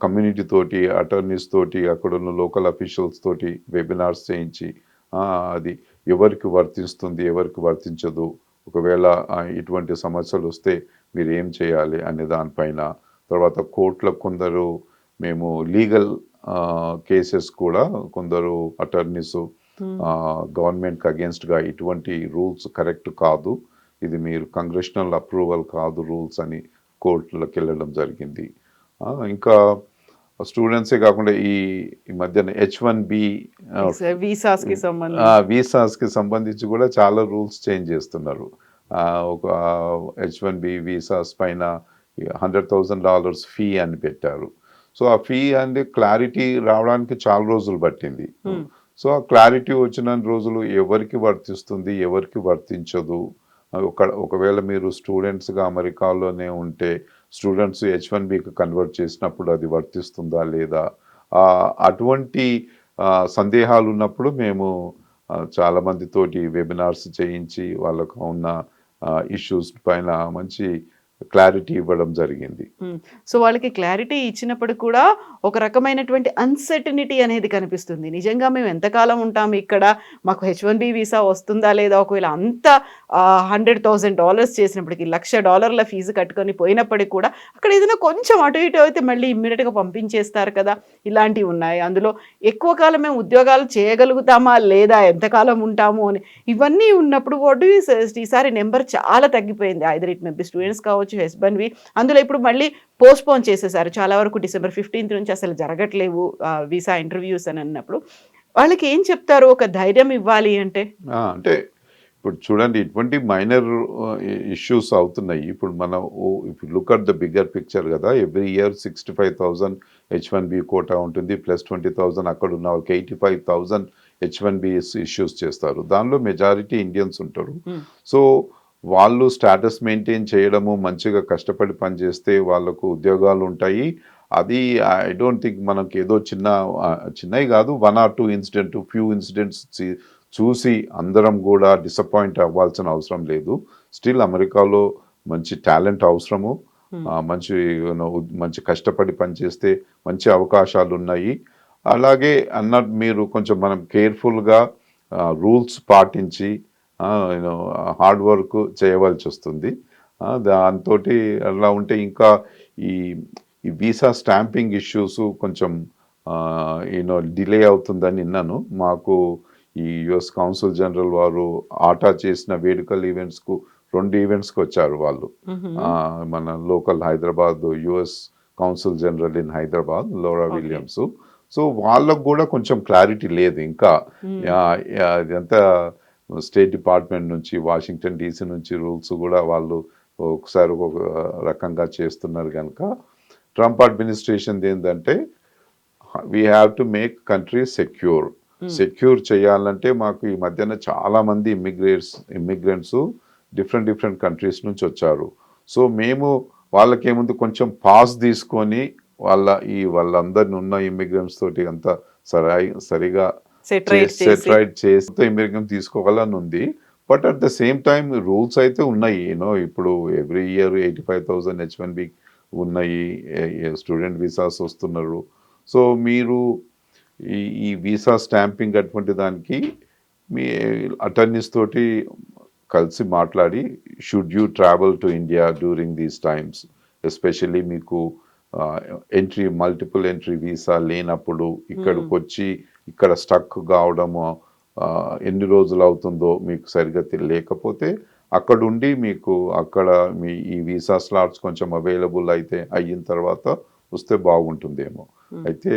కమ్యూనిటీ తోటి, అటార్నీస్ తోటి, అక్కడ ఉన్న లోకల్ అఫీషియల్స్ తోటి వెబినార్స్ చేయించి అది ఎవరికి వర్తిస్తుంది, ఎవరికి వర్తించదు, ఒకవేళ ఇటువంటి సమస్యలు వస్తే మీరు ఏం చేయాలి అనే దానిపైన. తర్వాత కోర్టులో కొందరు మేము లీగల్ కేసెస్ కూడా కొందరు అటార్నీస్ గవర్నమెంట్కి అగేన్స్ట్గా ఇటువంటి రూల్స్ కరెక్ట్ కాదు, ఇది మీరు కంగ్రెషనల్ అప్రూవల్ కాదు రూల్స్ అని కోర్టులోకి వెళ్ళడం జరిగింది. ఇంకా స్టూడెంట్సే కాకుండా ఈ మధ్యన H1B వీసాస్ కి సంబంధించి వీసాస్కి సంబంధించి కూడా చాలా రూల్స్ చేంజ్ చేస్తున్నారు. ఒక H1B వీసాస్ పైన $100,000 ఫీ అని పెట్టారు. సో ఆ ఫీ అంటే క్లారిటీ రావడానికి చాలా రోజులు పట్టింది. సో ఆ క్లారిటీ వచ్చిన రోజులు ఎవరికి వర్తిస్తుంది, ఎవరికి వర్తించదు, ఒకవేళ మీరు స్టూడెంట్స్గా అమెరికాలోనే ఉంటే స్టూడెంట్స్ H1Bకి కన్వర్ట్ చేసినప్పుడు అది వర్తిస్తుందా లేదా, అటువంటి సందేహాలు ఉన్నప్పుడు మేము చాలా మందితోటి వెబినార్స్ చేయించి వాళ్ళకు ఉన్న ఇష్యూస్ పైన మంచి క్లారిటీ ఇవ్వడం జరిగింది. సో వాళ్ళకి క్లారిటీ ఇచ్చినప్పుడు కూడా ఒక రకమైనటువంటి అన్సర్టనిటీ అనేది కనిపిస్తుంది. నిజంగా మేము ఎంతకాలం ఉంటాం ఇక్కడ, మాకు H1B వీసా వస్తుందా లేదా, ఒకవేళ అంత $100,000 చేసినప్పటికీ $1,00,000 ఫీజు కట్టుకొని పోయినప్పటికీ కూడా అక్కడ ఏదైనా కొంచెం అటు ఇటు అయితే మళ్ళీ ఇమ్మీడియట్గా పంపించేస్తారు కదా, ఇలాంటివి ఉన్నాయి. అందులో ఎక్కువ కాలం మేము ఉద్యోగాలు చేయగలుగుతామా లేదా, ఎంతకాలం ఉంటాము అని ఇవన్నీ ఉన్నప్పుడు వాట్ యూ సజెస్ట్? ఈసారి నెంబర్ చాలా తగ్గిపోయింది. Either it may be students కావచ్చు, H1B. అందులో ఇప్పుడు మళ్ళీ పోస్ట్పోన్ చేసేసారు చాలా వరకు. December 15th నుంచి అసలు జరగట్లేవు వీసా ఇంటర్వ్యూస్ అని అన్నప్పుడు వాళ్ళకి ఏం చెప్తారు ఒక ధైర్యం ఇవ్వాలి అంటే? అంటే ఇప్పుడు చూడండి, ఇటువంటి మైనర్ ఇష్యూస్ అవుతున్నాయి. ఇప్పుడు మనం if look at the bigger picture కదా, ఎవ్రీ ఇయర్ 65,000 H1B కోటా ఉంటుంది, ప్లస్ 20,000 అక్కడ ఉన్న వాళ్ళకి 85,000 H1B ఇష్యూస్ చేస్తారు. దానిలో మెజారిటీ ఇండియన్స్ ఉంటారు. సో వాళ్ళు స్టేటస్ మెయింటైన్ చేయడము, మంచిగా కష్టపడి పనిచేస్తే వాళ్ళకు ఉద్యోగాలు ఉంటాయి. అది ఐ డోంట్ థింక్ మనకి ఏదో చిన్నవి కాదు, 1 or 2 ఇన్సిడెంట్, ఫ్యూ ఇన్సిడెంట్స్ చూసి అందరం కూడా డిసప్పాయింట్ అవ్వాల్సిన అవసరం లేదు. స్టిల్ అమెరికాలో మంచి టాలెంట్ అవసరము, మంచి కష్టపడి పనిచేస్తే మంచి అవకాశాలు ఉన్నాయి. అలాగే అన్నట్టు మీరు కొంచెం మనం కేర్ఫుల్గా రూల్స్ పాటించి హార్డ్ వర్క్ చేయవలసి వస్తుంది. దాంతో అలా ఉంటే ఇంకా ఈ వీసా స్టాంపింగ్ ఇష్యూస్ కొంచెం డిలే అవుతుందని విన్నాను. మాకు ఈ US కౌన్సిల్ జనరల్ వారు ఆటా చేసిన వేడుకల ఈవెంట్స్కు 2 ఈవెంట్స్కి వచ్చారు వాళ్ళు. మన local Hyderabad US council general in Hyderabad LoRa Williams. So వాళ్ళకు కూడా కొంచెం క్లారిటీ లేదు ఇంకా. ఇదంతా స్టేట్ డిపార్ట్మెంట్ నుంచి, వాషింగ్టన్ DC నుంచి రూల్స్ కూడా వాళ్ళు ఒకసారి ఒక రకంగా చేస్తున్నారు కనుక ట్రంప్ అడ్మినిస్ట్రేషన్ ఏంటంటే we have to make country secure చేయాలంటే మాకు ఈ మధ్యన చాలా మంది ఇమ్మిగ్రెంట్స్ డిఫరెంట్ కంట్రీస్ నుంచి వచ్చారు. సో మేము వాళ్ళకేముందు కొంచెం పాస్ తీసుకొని వాళ్ళందరిని ఉన్న ఇమ్మిగ్రెంట్స్ తోటి అంతా సరిగా సెటరైట్ చేస్తే ఇమ్మిగ్రెంట్ తీసుకోవాలని ఉంది. But at the same time rules అయితే ఉన్నాయి. ఇప్పుడు ఎవ్రీ ఇయర్ 85,000 H1B ఉన్నాయి, స్టూడెంట్ వీసాస్ వస్తున్నారు. సో మీరు ఈ వీసా స్టాంపింగ్ అటువంటి దానికి మీ అటర్నీస్ తోటి కలిసి మాట్లాడి, should you travel to India during these times, especially మీకు మల్టిపుల్ ఎంట్రీ వీసా లేనప్పుడు ఇక్కడికి వచ్చి ఇక్కడ స్టక్ కావడము ఎన్ని రోజులు అవుతుందో మీకు సరిగ్గా లేకపోతే అక్కడుండి మీకు అక్కడ ఈ వీసా స్లాట్స్ కొంచెం అవైలబుల్ అయిన తర్వాత వస్తే బాగుంటుందేమో. అయితే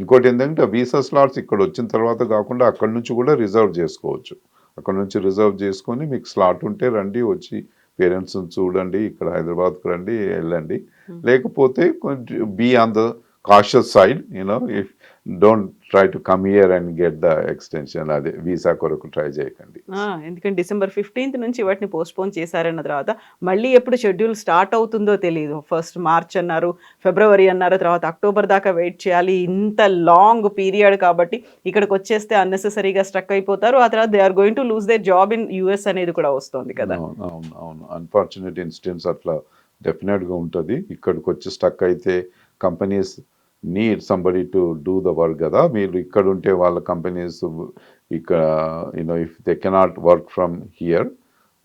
ఇంకోటి ఏంటంటే వీసా స్లాట్స్ ఇక్కడ వచ్చిన తర్వాత కాకుండా అక్కడ నుంచి కూడా రిజర్వ్ చేసుకోవచ్చు. అక్కడ నుంచి రిజర్వ్ చేసుకొని మీకు స్లాట్ ఉంటే రండి, వచ్చి పేరెంట్స్ని చూడండి, ఇక్కడ హైదరాబాద్కి రండి, వెళ్ళండి. లేకపోతే be on the cautious side, if don't try to come here and get the extension, అదే వీసా కొరకు ట్రై చేయకండి. ఎందుకంటే December 15th నుంచి వాటిని పోస్ట్పోన్ చేశారన్న తర్వాత మళ్ళీ ఎప్పుడు షెడ్యూల్ స్టార్ట్ అవుతుందో తెలియదు. 1st March అన్నారు, February అన్నారు, తర్వాత అక్టోబర్ దాకా వెయిట్ చేయాలి. ఇంత లాంగ్ పీరియడ్ కాబట్టి ఇక్కడికి వచ్చేస్తే అన్నెసెసరీగా స్ట్రక్ అయిపోతారు. ఆ తర్వాత they are going to lose their job in US అనేది కూడా వస్తుంది కదా. అవును, అన్ఫార్చునేట్ ఇన్సిడెంట్స్ అట్లా డెఫినెట్గా ఉంటుంది. ఇక్కడికి వచ్చి స్టక్ అయితే companies need somebody to do the work కదా. మీరు ఇక్కడ ఉంటే వాళ్ళ కంపెనీస్ ఇక్కడ if they cannot work from here,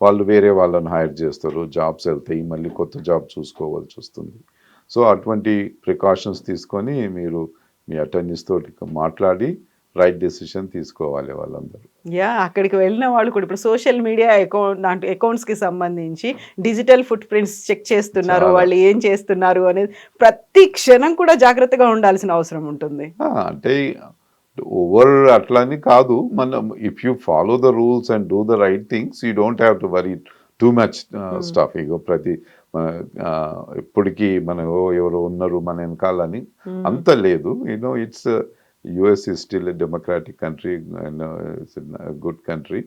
వాళ్ళు వేరే వాళ్ళని హైర్ చేస్తారు, జాబ్స్ వెళ్తాయి, మళ్ళీ కొత్త జాబ్ చూసుకోవాల్సి వస్తుంది. సో అటువంటి ప్రికాషన్స్ తీసుకొని మీరు మీ అటర్నీస్ తోటి మాట్లాడి రైట్ డెసిషన్ తీసుకోవాలి వాళ్ళందరూ. అక్కడికి వెళ్ళిన వాళ్ళు కూడా ఇప్పుడు సోషల్ మీడియా దాంట్లో అకౌంట్స్కి సంబంధించి డిజిటల్ ఫుట్ ప్రింట్స్ చెక్ చేస్తున్నారు, చాలా. వాళ్ళు ఏం చేస్తున్నారు అనేది ప్రతి క్షణం కూడా జాగ్రత్తగా ఉండాల్సిన అవసరం ఉంటుంది. అంటే ఓవర్ అట్లని కాదు, మనం if you follow the rules and do the right things you don't have to worry too much stuff. ఇగో ప్రతి ఎప్పటికీ మన ఎవరు ఉన్నారు మన వెనకాలని అంత లేదు. You know it's US is still a democratic country and it's good country,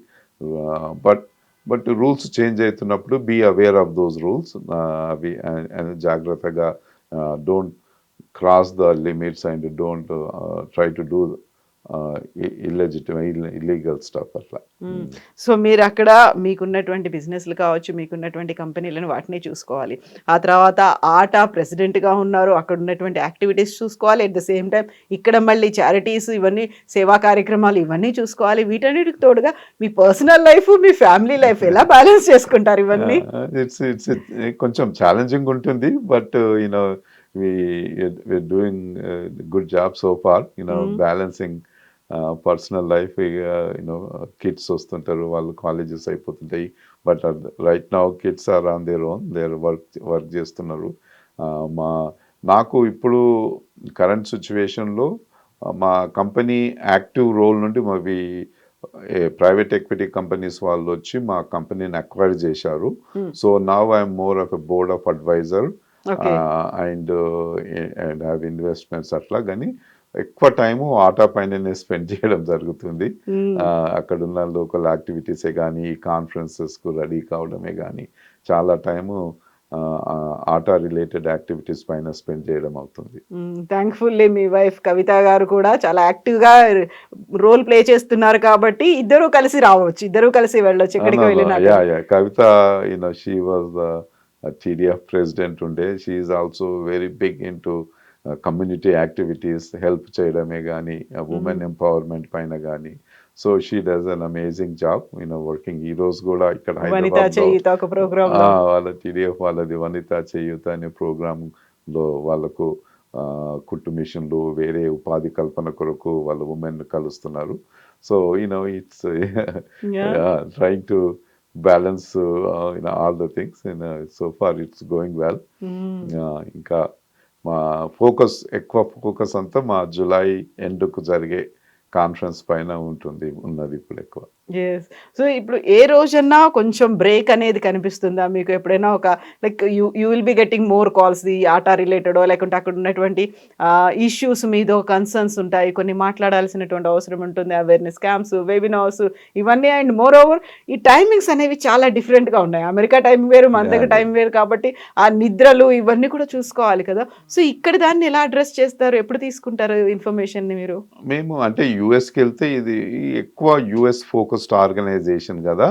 but rules change అవుతున్నప్పుడు be aware of those rules. అవి జాగ్రత్తగా don't cross the limits and don't try to do illegal stuff అట్లా. So మీరు అక్కడ మీకున్నటువంటి బిజినెస్లు కావచ్చు, మీకున్నటువంటి కంపెనీలను వాటిని చూసుకోవాలి. ఆ తర్వాత ఆట ప్రెసిడెంట్గా ఉన్నారు, అక్కడ ఉన్నటువంటి యాక్టివిటీస్ చూసుకోవాలి. అట్ ద సేమ్ టైం ఇక్కడ మళ్ళీ చారిటీస్, ఇవన్నీ సేవా కార్యక్రమాలు ఇవన్నీ చూసుకోవాలి. వీటన్నిటికి తోడుగా మీ పర్సనల్ లైఫ్, మీ ఫ్యామిలీ లైఫ్ ఎలా బ్యాలెన్స్ చేసుకుంటారు ఇవన్నీ? ఇట్స్ కొంచెం ఛాలెంజింగ్ ఉంటుంది, but you know we're doing a good job so far, balancing personal life. Kids వస్తుంటారు, వాళ్ళు కాలేజెస్ అయిపోతుంటాయి, but right now kids are on their own, their work చేస్తున్నారు. నాకు ఇప్పుడు కరెంట్ సిచ్యువేషన్లో మా కంపెనీ యాక్టివ్ రోల్ నుండి మావి ప్రైవేట్ ఎక్విటీ కంపెనీస్ వాళ్ళు వచ్చి మా కంపెనీని అక్వైర్ చేశారు. So now I'm more of a board of advisor and have investments అట్లా. కానీ ఎక్కువ టైము ఆటా పైననే స్పెండ్ చేయడం జరుగుతుంది. అక్కడున్న లోకల్ యాక్టివిటీసే కానీ, కాన్ఫరెన్సెస్కు రెడీ కావడమే కానీ చాలా టైము ఆటా రిలేటెడ్ యాక్టివిటీస్ పైన స్పెండ్ చేయడం అవుతుంది. థ్యాంక్ఫుల్లీ మీ వైఫ్ కవిత గారు కూడా చాలా యాక్టివ్గా రోల్ ప్లే చేస్తున్నారు కాబట్టి ఇద్దరు కలిసి రావచ్చు, ఇద్దరు కలిసి వెళ్ళొచ్చు ఎక్కడికి వెళ్ళినా. Kavitha she was the TDF president ఉండే. She is also very big in to community activities, help చేయడమే కానీ, ఉమెన్ ఎంపవర్మెంట్ పైన కానీ. So she does an amazing job working. ఈ రోజు కూడా ఇక్కడ వాళ్ళ TDF వాళ్ళది వనిత చేయూత అనే ప్రోగ్రాంలో వాళ్ళకు కుట్టు మిషన్లు, వేరే ఉపాధి కల్పన కొరకు వాళ్ళ ఉమెన్ కలుస్తున్నారు. So it's trying to balance all the things, and so far it's going well. ఇంకా మా ఎక్కువ ఫోకస్ అంతా మా జూలై ఎండ్కు జరిగే కాన్ఫరెన్స్ పైన ఉన్నది ఇప్పుడు ఎక్కువ. సో ఇప్పుడు ఏ రోజన్నా కొంచెం బ్రేక్ అనేది కనిపిస్తుందా మీకు? ఎప్పుడైనా ఒక like you will be getting more calls, the ATA రిలేటెడో లేకుంటే అక్కడ ఉన్నటువంటి ఇష్యూస్ మీద కన్సర్న్స్ ఉంటాయి, కొన్ని మాట్లాడాల్సినటువంటి అవసరం ఉంటుంది, అవేర్నెస్ క్యాంప్స్, వెబినార్స్ ఇవన్నీ. అండ్ మోర్ ఓవర్ ఈ టైమింగ్స్ అనేవి చాలా డిఫరెంట్గా ఉన్నాయి. అమెరికా టైం వేరు, మన దగ్గర టైం వేరు, కాబట్టి ఆ నిద్రలు ఇవన్నీ కూడా చూసుకోవాలి కదా. సో ఇక్కడ దాన్ని ఎలా అడ్రస్ చేస్తారు, ఎప్పుడు తీసుకుంటారు ఇన్ఫర్మేషన్ని మీరు? మేము అంటే యుఎస్కి వెళ్తే ఇది ఎక్కువ యుఎస్ ఫోకస్డ్ ఆర్గనైజేషన్ కదా.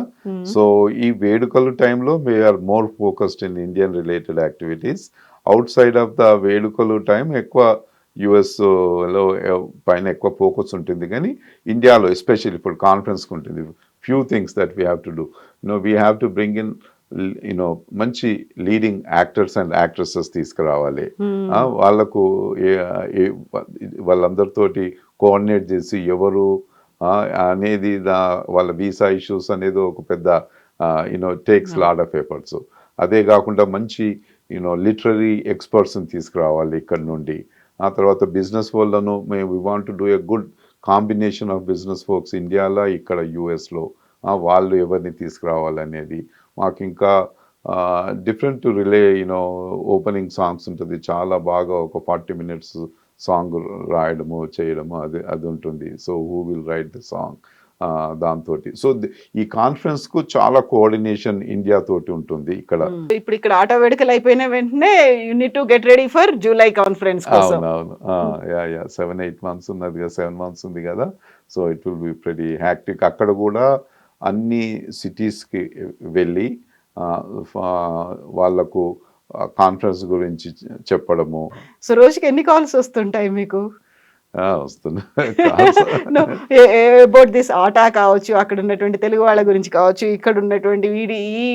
సో ఈ వేడుకల టైంలో we are more focused in Indian related activities. Outside of the వేడుకలు టైం ఎక్కువ యుఎస్ లో పైన ఎక్కువ ఫోకస్ ఉంటుంది. కానీ ఇండియాలో ఎస్పెషల్లీ ఇప్పుడు కాన్ఫరెన్స్కి ఉంటుంది. Few things that we have to do. We have to bring in మంచి లీడింగ్ యాక్టర్స్ అండ్ యాక్ట్రెసెస్ తీసుకురావాలి. వాళ్ళకు వాళ్ళందరితోటి కోఆర్డినేట్ చేసి ఎవరు అనేది వాళ్ళ వీసా ఇష్యూస్ అనేది ఒక పెద్ద టేక్స్ లాట్ ఆఫ్ ఎఫర్ట్స్. అదే కాకుండా మంచి లిటరరీ ఎక్స్పర్ట్స్ని తీసుకురావాలి ఇక్కడ నుండి. ఆ తర్వాత బిజినెస్ వాళ్ళను we want to do a good combination of business folks ఇండియాలో, ఇక్కడ యుఎస్లో వాళ్ళు ఎవరిని తీసుకురావాలనేది. మాకు ఇంకా different to relay opening songs ఉంటుంది, చాలా బాగా ఒక 40 minutes సాంగ్ రాయడము చేయడము అది ఉంటుంది. So who will write the song దాంతో. సో ఈ కాన్ఫరెన్స్ కు చాలా కోఆర్డినేషన్ ఇండియా తోటి ఉంటుంది ఇక్కడ. ఇప్పుడు ఇక్కడ ఆటో వేడుకలు అయిపోయిన వెంటనే you need to get ready for July conference కోసం. అవును 7-8 months ఉన్నది కదా, 7 months ఉంది కదా. So it will be pretty hectic. అక్కడ కూడా అన్ని సిటీస్కి వెళ్ళి వాళ్ళకు కాన్ఫరెన్స్ గురించి చెప్పడము. సో రోజుకి ఎన్ని కాల్స్ వస్తుంటాయి మీకు? వస్తున్నాయి. అబౌట్ దిస్ ఆటా కావచ్చు, అక్కడ ఉన్నటువంటి తెలుగు వాళ్ళ గురించి కావచ్చు, ఇక్కడ ఉన్నటువంటి ఈ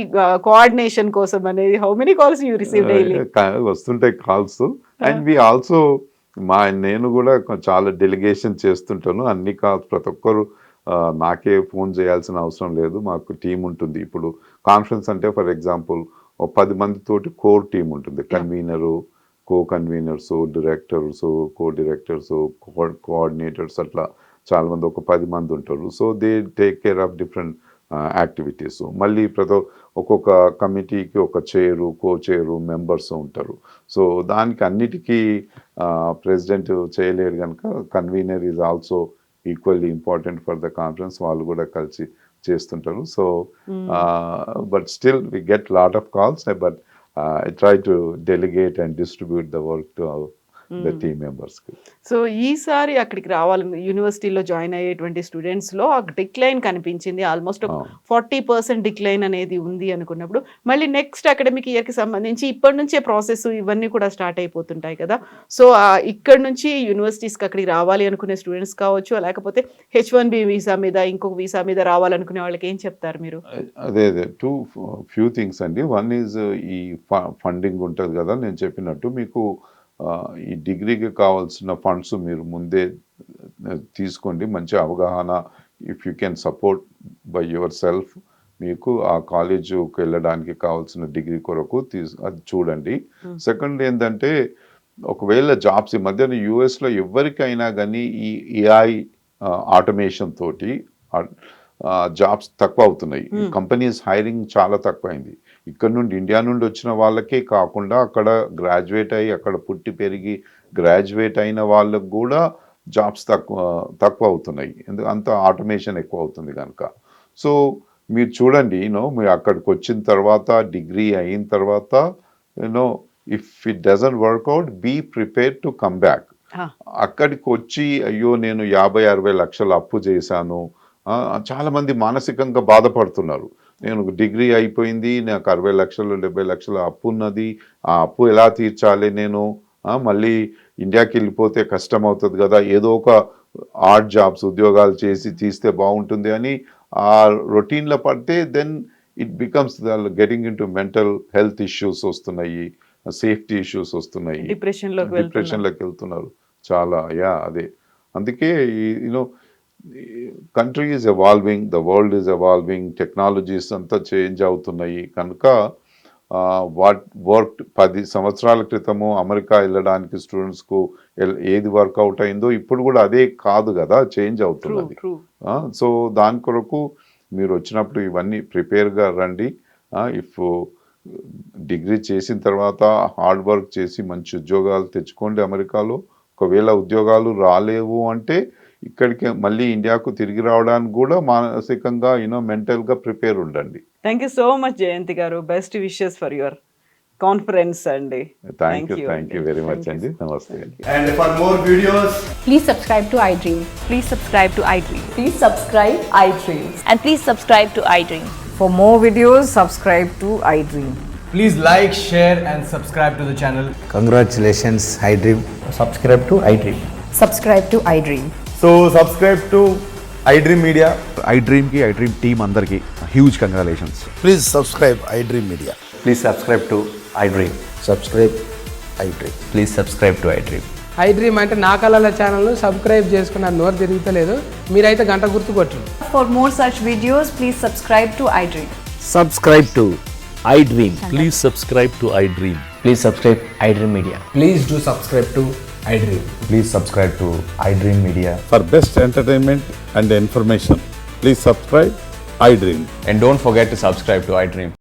కోఆర్డినేషన్ కోసం అనేది how many calls you receive daily? వస్తుంటాయి కాల్స్. అండ్ వి ఆల్సో నేను కూడా చాలా డెలిగేషన్ చేస్తుంటాను. అన్ని కాల్స్ ప్రతి ఒక్కరు నాకే ఫోన్ చేయాల్సిన అవసరం లేదు, మాకు టీం ఉంటుంది. ఇప్పుడు కాన్ఫరెన్స్ అంటే ఫర్ ఎగ్జాంపుల్ 10 మందితోటి కోర్ టీం ఉంటుంది. Convener, co conveners, directors, co directors, coordinators, అట్లా చాలా మంది, ఒక 10 మంది ఉంటారు. So they take care of different activities. మళ్ళీ ఒక్కొక్క కమిటీకి ఒక చైరు, కో చైరు, మెంబర్స్ ఉంటారు. సో దానికి అన్నిటికీ ప్రెసిడెంట్ చేయలేరు కనుక convener is also equally important for the conference. వాళ్ళు కూడా కలిసి చేస్తుంటారు. So but still we get lot of calls, but I try to delegate and distribute the work to the team members. So ఈసారి అక్కడికి రావాలి యూనివర్సిటీలో జాయిన్ అయ్యేటువంటి స్టూడెంట్స్లో ఆ డిక్లైన్ కనిపించింది. ఆల్మోస్ట్ 40% డిక్లైన్ అనేది ఉంది అనుకున్నప్పుడు, మళ్ళీ నెక్స్ట్ అకాడమిక్ ఇయర్కి సంబంధించి ఇప్పటి నుంచే ప్రాసెస్ ఇవన్నీ కూడా స్టార్ట్ అయిపోతుంటాయి కదా. సో ఇక్కడ నుంచి యూనివర్సిటీస్కి అక్కడికి రావాలి అనుకునే స్టూడెంట్స్ కావచ్చు, లేకపోతే H1B వీసా మీద, ఇంకొక వీసా మీద రావాలనుకునే వాళ్ళకి ఏం చెప్తారు మీరు? అదే ఫ్యూ థింగ్స్ అండి. వన్ ఈజ్ ఈ ఫండింగ్ ఉంటుంది కదా, నేను చెప్పినట్టు మీకు ఈ డిగ్రీకి కావాల్సిన ఫండ్స్ మీరు ముందే తీసుకోండి. మంచి అవగాహన, if you can support by your self, మీకు ఆ కాలేజీకి వెళ్ళడానికి కావాల్సిన డిగ్రీ కొరకు అది చూడండి. సెకండ్ ఏంటంటే, ఒకవేళ జాబ్స్ ఈ మధ్యన యూఎస్లో ఎవరికైనా కానీ ఈ ఏఐ ఆటోమేషన్ తోటి జాబ్స్ తక్కువ అవుతున్నాయి. కంపెనీస్ హైరింగ్ చాలా తక్కువైంది. ఇక్కడ నుండి ఇండియా నుండి వచ్చిన వాళ్ళకే కాకుండా అక్కడ గ్రాడ్యుయేట్ అయ్యి, అక్కడ పుట్టి పెరిగి గ్రాడ్యుయేట్ అయిన వాళ్ళకు కూడా జాబ్స్ తక్కువ అవుతున్నాయి. అంత ఆటోమేషన్ ఎక్కువ అవుతుంది కనుక. సో మీరు చూడండి, మీరు అక్కడికి వచ్చిన తర్వాత, డిగ్రీ అయిన తర్వాత, if it doesn't work out, be prepare to come back. అక్కడికి వచ్చి అయ్యో నేను 50-60 లక్షలు అప్పు చేశాను, చాలా మంది మానసికంగా బాధపడుతున్నారు. నేను డిగ్రీ అయిపోయింది, నాకు 60 లక్షలు 70 లక్షల అప్పు ఉన్నది, ఆ అప్పు ఎలా తీర్చాలి నేను, మళ్ళీ ఇండియాకి వెళ్ళిపోతే కష్టం అవుతుంది కదా, ఏదో ఒక ఆర్ట్ జాబ్స్, ఉద్యోగాలు చేసి తీస్తే బాగుంటుంది అని ఆ రొటీన్లో పడితే then it becomes getting in to mental health issues వస్తున్నాయి, సేఫ్టీ ఇష్యూస్ వస్తున్నాయి, డిప్రెషన్లోకి వెళ్తున్నారు చాలా. అదే అందుకే country is evolving, the world is evolving, technologies అంతా చేంజ్ అవుతున్నాయి కనుక వర్క్ 10 సంవత్సరాల క్రితము అమెరికా వెళ్ళడానికి స్టూడెంట్స్కు ఏది వర్కౌట్ అయిందో ఇప్పుడు కూడా అదే కాదు కదా, చేంజ్ అవుతున్నది. సో దాని కొరకు మీరు వచ్చినప్పుడు ఇవన్నీ ప్రిపేర్గా రండి. ఇఫ్ డిగ్రీ చేసిన తర్వాత హార్డ్ వర్క్ చేసి మంచి ఉద్యోగాలు తెచ్చుకోండి అమెరికాలో. ఒకవేళ ఉద్యోగాలు రాలేవు అంటే ఇక్కడికి మళ్ళీ ఇండియాకు తిరిగి రావడానికి కూడా మానసికంగా మెంటల్గా ప్రిపేర్ ఉండండి. థ్యాంక్ యూ సో మచ్ జయంతి గారు. Best wishes for your conference అండి. థ్యాంక్ యూ వెరీ మచ్ అండి. నమస్తే అండి. And for more videos, please subscribe to iDream. Please subscribe to iDream. Please subscribe iDream. And please subscribe to iDream. For more videos, subscribe to iDream. please like, share and subscribe to the channel. Congratulations, iDream. Subscribe to iDream. Subscribe to iDream. So subscribe to iDream Media. iDream ki iDream team andarki huge congratulations. Please subscribe iDream Media. Please subscribe to iDream. Subscribe iDream. Please subscribe to iDream. iDream అంటే నా కళల ఛానల్ను subscribe చేసుకున్న నోరు తిరుగుతలేదు, మీరైతే గంట గుర్తు కొట్టండి. For more such videos, please subscribe to iDream. Subscribe to iDream. Please subscribe to iDream. Please subscribe iDream Media. Please do subscribe to iDream. Please subscribe to iDream Media. For best entertainment and information, please subscribe iDream. And don't forget to subscribe to iDream.